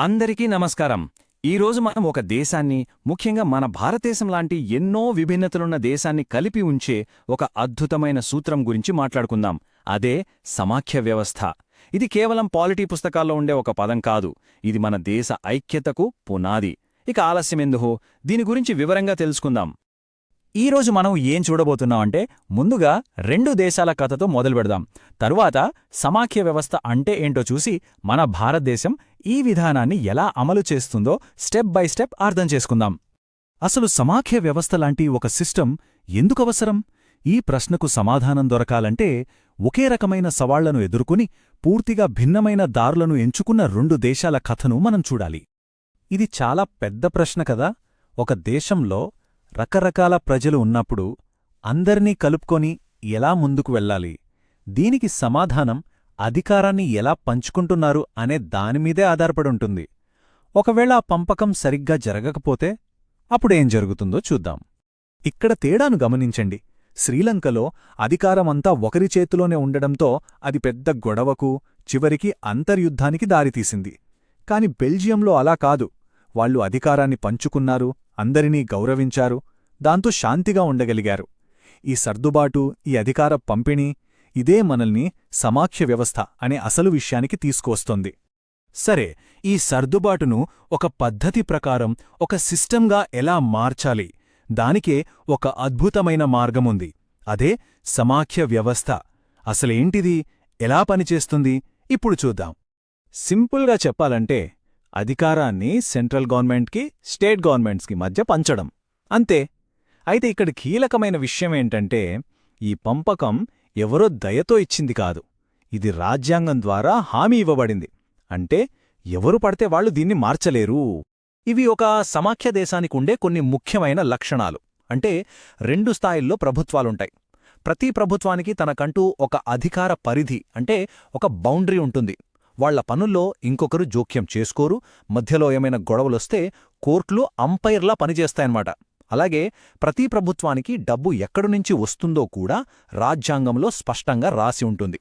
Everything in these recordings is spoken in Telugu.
అందరికీ నమస్కారం. ఈరోజు మనం ఒక దేశాన్ని, ముఖ్యంగా మన భారతదేశం లాంటి ఎన్నో విభిన్నతలున్న దేశాన్ని కలిపి ఉంచే ఒక అద్భుతమైన సూత్రం గురించి మాట్లాడుకుందాం. అదే సమాఖ్య వ్యవస్థ. ఇది కేవలం పాలిటీ పుస్తకాల్లో ఉండే ఒక పదం కాదు. ఇది మన దేశ ఐక్యతకు పునాది. ఇక ఆలస్యమెందుకు, దీని గురించి వివరంగా తెలుసుకుందాం. ఈరోజు మనం ఏం చూడబోతున్నామంటే, ముందుగా రెండు దేశాల కథతో మొదలుపెడదాం. తరువాత సమాఖ్య వ్యవస్థ అంటే ఏంటో చూసి మన భారతదేశం ఈ విధానాన్ని ఎలా అమలు చేస్తుందో స్టెప్ బై స్టెప్ అర్థం చేసుకుందాం. అసలు సమాఖ్య వ్యవస్థ లాంటి ఒక సిస్టమ్ ఎందుకవసరం? ఈ ప్రశ్నకు సమాధానం దొరకాలంటే ఒకే రకమైన సవాళ్లను ఎదుర్కొని పూర్తిగా భిన్నమైన దారులను ఎంచుకున్న రెండు దేశాల కథను మనం చూడాలి. ఇది చాలా పెద్ద ప్రశ్న కదా. ఒక దేశంలో రకరకాల ప్రజలు ఉన్నప్పుడు అందర్నీ కలుపుకొని ఎలా ముందుకు వెళ్ళాలి? దీనికి సమాధానం అధికారాన్ని ఎలా పంచుకుంటున్నారు అనే దానిమీదే ఆధారపడుంటుంది. ఒకవేళ ఆ పంపకం సరిగ్గా జరగకపోతే అప్పుడేం జరుగుతుందో చూద్దాం. ఇక్కడ తేడాను గమనించండి. శ్రీలంకలో అధికారమంతా ఒకరి చేతిలోనే ఉండడంతో అది పెద్ద గొడవకు, చివరికి అంతర్యుద్ధానికి దారితీసింది. కాని బెల్జియంలో అలా కాదు. వాళ్లు అధికారాన్ని పంచుకున్నారు, అందరినీ గౌరవించారు, దాంతో శాంతిగా ఉండగలిగారు. ఈ సర్దుబాటు, ఈ అధికార పంపిణీ, ఇదే మనల్ని సమాఖ్య వ్యవస్థ అనే అసలు విషయానికి తీసుకువస్తోంది. సరే, ఈ సర్దుబాటును ఒక పద్ధతి ప్రకారం ఒక సిస్టంగా ఎలా మార్చాలి? దానికే ఒక అద్భుతమైన మార్గముంది. అదే సమాఖ్య వ్యవస్థ. అసలేంటిది? ఎలా పనిచేస్తుంది? ఇప్పుడు చూద్దాం. సింపుల్గా చెప్పాలంటే, అధికారాన్ని సెంట్రల్ గవర్నమెంట్కి, స్టేట్ గవర్నమెంట్స్కి మధ్య పంచడం అంతే. అయితే ఇక్కడ కీలకమైన విషయమేంటంటే, ఈ పంపకం ఎవరో దయతో ఇచ్చింది కాదు. ఇది రాజ్యాంగం ద్వారా హామీ ఇవ్వబడింది. అంటే ఎవరు పడితే వాళ్లు దీన్ని మార్చలేరు. ఇవి ఒక సమాఖ్య దేశానికుండే కొన్ని ముఖ్యమైన లక్షణాలు. అంటే రెండు స్థాయిల్లో ప్రభుత్వాలుంటాయి. ప్రతి ప్రభుత్వానికి తనకంటూ ఒక అధికార పరిధి, అంటే ఒక బౌండరీ ఉంటుంది. వాళ్ల పనుల్లో ఇంకొకరు జోక్యం చేసుకోరు. మధ్యలో ఏమైనా గొడవలొస్తే కోర్టులు అంపైర్లా పనిచేస్తాయన్నమాట. అలాగే ప్రతి ప్రభుత్వానికి డబ్బు ఎక్కడునుంచి వస్తుందో కూడా రాజ్యాంగంలో స్పష్టంగా రాసి ఉంటుంది.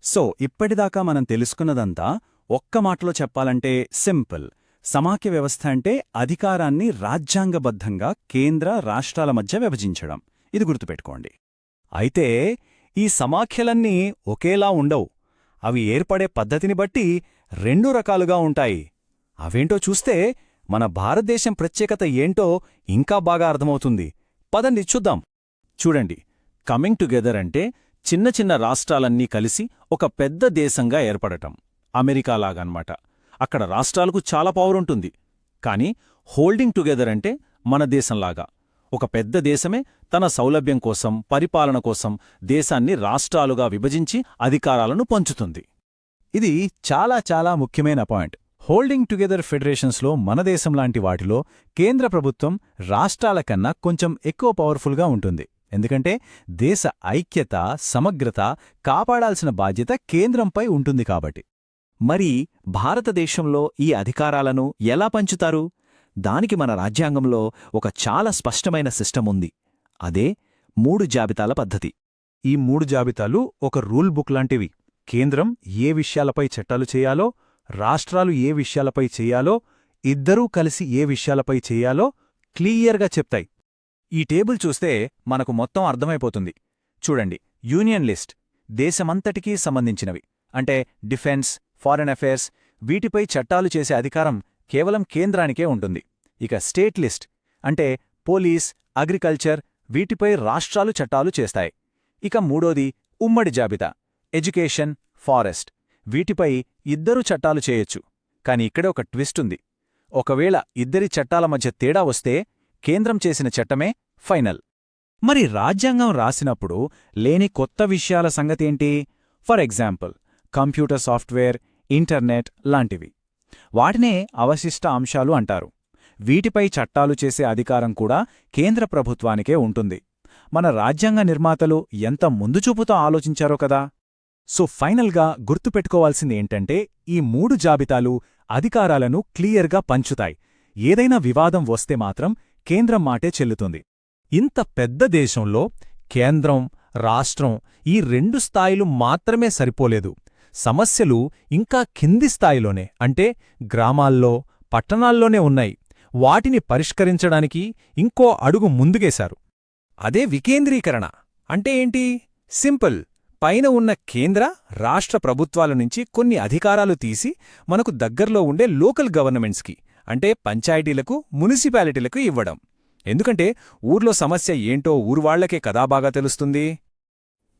సో ఇప్పటిదాకా మనం తెలుసుకున్నదంతా ఒక్క మాటలో చెప్పాలంటే సింపుల్. సమాఖ్య వ్యవస్థ అంటే అధికారాన్ని రాజ్యాంగబద్ధంగా కేంద్ర, రాష్ట్రాల మధ్య విభజించడం. ఇది గుర్తుపెట్టుకోండి. అయితే ఈ సమాఖ్యలన్నీ ఒకేలా ఉండవు. అవి ఏర్పడే పద్ధతిని బట్టి రెండు రకాలుగా ఉంటాయి. అవేంటో చూస్తే మన భారతదేశం ప్రత్యేకత ఏంటో ఇంకా బాగా అర్థమవుతుంది. పదండి చూద్దాం. చూడండి, కమింగ్ టుగెదర్ అంటే చిన్న చిన్న రాష్ట్రాలన్నీ కలిసి ఒక పెద్ద దేశంగా ఏర్పడటం. అమెరికాలాగన్నమాట. అక్కడ రాష్ట్రాలకు చాలా పవరుంటుంది. కాని హోల్డింగ్ టుగెదర్ అంటే మన దేశంలాగా ఒక పెద్ద దేశమే తన సౌలభ్యం కోసం, పరిపాలన కోసం దేశాన్ని రాష్ట్రాలుగా విభజించి అధికారాలను పంచుతుంది. ఇది చాలా చాలా ముఖ్యమైన పాయింట్. హోల్డింగ్ టుగెదర్ ఫెడరేషన్స్లో మన దేశంలాంటి వాటిలో కేంద్ర ప్రభుత్వం రాష్ట్రాల కన్నా కొంచెం ఎక్కువ పవర్ఫుల్గా ఉంటుంది. ఎందుకంటే దేశ ఐక్యత, సమగ్రత కాపాడాల్సిన బాధ్యత కేంద్రంపై ఉంటుంది కాబట్టి. మరి భారతదేశంలో ఈ అధికారాలను ఎలా పంచుతారు? దానికి మన రాజ్యాంగంలో ఒక చాలా స్పష్టమైన సిస్టమ్ ఉంది. అదే 3 జాబితాల పద్ధతి. ఈ 3 జాబితాలు ఒక రూల్ బుక్ లాంటివి. కేంద్రం ఏ విషయాలపై చట్టాలు చేయాలో, రాష్ట్రాలు ఏ విషయాలపై చేయాలో, ఇద్దరూ కలిసి ఏ విషయాలపై చేయాలో క్లియర్గా చెప్తాయి. ఈ టేబుల్ చూస్తే మనకు మొత్తం అర్థమైపోతుంది. చూడండి, యూనియన్ లిస్ట్ దేశమంతటికీ సంబంధించినవి. అంటే డిఫెన్స్, ఫారెన్ అఫైర్స్, వీటిపై చట్టాలు చేసే అధికారం కేవలం కేంద్రానికే ఉంటుంది. ఇక స్టేట్ లిస్ట్ అంటే పోలీస్, అగ్రికల్చర్, వీటిపై రాష్ట్రాలు చట్టాలు చేస్తాయి. ఇక మూడోది ఉమ్మడి జాబితా, ఎడ్యుకేషన్, ఫారెస్ట్, వీటిపై ఇద్దరు చట్టాలు చేయొచ్చు. కాని ఇక్కడే ఒక ట్విస్ట్ ఉంది. ఒకవేళ ఇద్దరి చట్టాల మధ్య తేడా వస్తే కేంద్రం చేసిన చట్టమే ఫైనల్. మరి రాజ్యాంగం రాసినప్పుడు లేని కొత్త విషయాల సంగతేంటి? For example, computer software, internet లాంటివి. వాటినే అవశిష్ట అంశాలు అంటారు. వీటిపై చట్టాలు చేసే అధికారం కూడా కేంద్ర ప్రభుత్వానికే ఉంటుంది. మన రాజ్యాంగ నిర్మాతలు ఎంత ముందుచూపుతో ఆలోచించారో కదా. సో ఫైనల్గా గుర్తుపెట్టుకోవాల్సింది ఏంటంటే, ఈ 3 జాబితాలు అధికారాలను క్లియర్గా పంచుతాయి. ఏదైనా వివాదం వస్తే మాత్రం కేంద్రం మాటే చెల్లుతుంది. ఇంత పెద్ద దేశంలో కేంద్రం, రాష్ట్రం ఈ 2 స్థాయిలు మాత్రమే సరిపోలేదు. సమస్యలు ఇంకా కింది స్థాయిలోనే అంటే గ్రామాల్లో పట్టణాల్లోనే ఉన్నాయి. వాటిని పరిష్కరించడానికి ఇంకో అడుగు ముందుకేశారు. అదే వికేంద్రీకరణ అంటే ఏంటి? సింపుల్. పైన ఉన్న కేంద్ర, రాష్ట్ర ప్రభుత్వాల నుంచి కొన్ని అధికారాలు తీసి మనకు దగ్గర్లో ఉండే లోకల్ గవర్నమెంట్స్కి అంటే పంచాయతీలకు, మున్సిపాలిటీలకు ఇవ్వడం. ఎందుకంటే ఊర్లో సమస్య ఏంటో ఊర్వాళ్లకే కదా బాగా తెలుస్తుంది.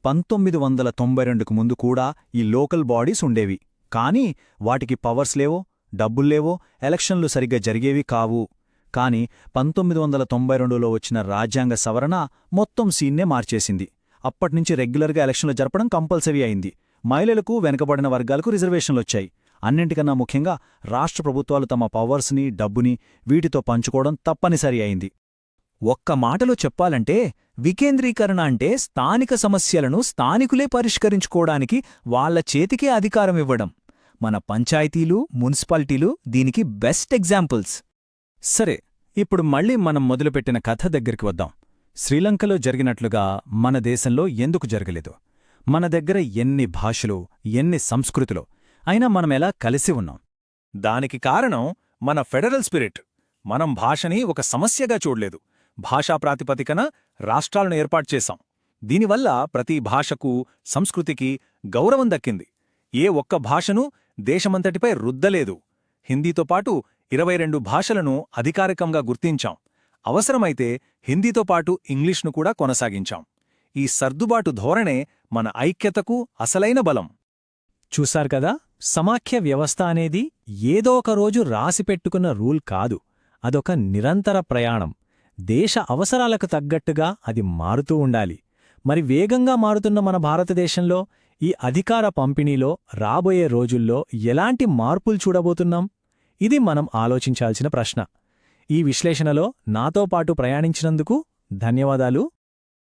1992కు ముందు కూడా ఈ లోకల్ బాడీస్ ఉండేవి, కానీ వాటికి పవర్స్ లేవో, డబ్బుల్లేవో, ఎలక్షన్లు సరిగ్గా జరిగేవి కావు. కాని 1992లో వచ్చిన రాజ్యాంగ సవరణ మొత్తం సీన్నే మార్చేసింది. అప్పట్నుంచి రెగ్యులర్గా ఎలక్షన్లు జరపడం కంపల్సరీ అయింది. మహిళలకు, వెనుకబడిన వర్గాలకు రిజర్వేషన్లొచ్చాయి. అన్నింటికన్నా ముఖ్యంగా రాష్ట్ర ప్రభుత్వాలు తమ పవర్స్ని, డబ్బుని వీటితో పంచుకోవడం తప్పనిసరి అయింది. ఒక్క మాటలో చెప్పాలంటే వికేంద్రీకరణ అంటే స్థానిక సమస్యలను స్థానికులే పరిష్కరించుకోవడానికి వాళ్ల చేతికే అధికారం ఇవ్వడం. మన పంచాయతీలు, మున్సిపాలిటీలు దీనికి బెస్ట్ ఎగ్జాంపుల్స్. సరే, ఇప్పుడు మళ్ళీ మనం మొదలుపెట్టిన కథ దగ్గరికి వద్దాం. శ్రీలంకలో జరిగినట్లుగా మన దేశంలో ఎందుకు జరగలేదు? మన దగ్గర ఎన్ని భాషలు, ఎన్ని సంస్కృతులు, అయినా మనమెలా కలిసి ఉన్నాం? దానికి కారణం మన ఫెడరల్ స్పిరిట్. మనం భాషని ఒక సమస్యగా చూడలేదు. భాషా ప్రాతిపదికన రాష్ట్రాలను ఏర్పాటు చేశాం. దీనివల్ల ప్రతి భాషకు, సంస్కృతికి గౌరవం దక్కింది. ఏ ఒక్క భాషను దేశమంతటిపై రుద్దలేదు. హిందీతో పాటు 22 భాషలను అధికారికంగా గుర్తించాం. అవసరమైతే హిందీతో పాటు ఇంగ్లీష్ను కూడా కొనసాగించాం. ఈ సర్దుబాటు ధోరణే మన ఐక్యతకు అసలైన బలం. చూశారు కదా, సమాఖ్య వ్యవస్థ అనేది ఏదో ఒక రోజు రాసిపెట్టుకున్న రూల్ కాదు. అదొక నిరంతర ప్రయాణం. దేశ అవసరాలకు తగ్గట్టుగా అది మారుతూ ఉండాలి. మరి వేగంగా మారుతున్న మన భారతదేశంలో ఈ అధికార పంపిణీలో రాబోయే రోజుల్లో ఎలాంటి మార్పులు చూడబోతున్నాం? ఇది మనం ఆలోచించాల్సిన ప్రశ్న. ఈ విశ్లేషణలో నాతో పాటు ప్రయాణించినందుకు ధన్యవాదాలు.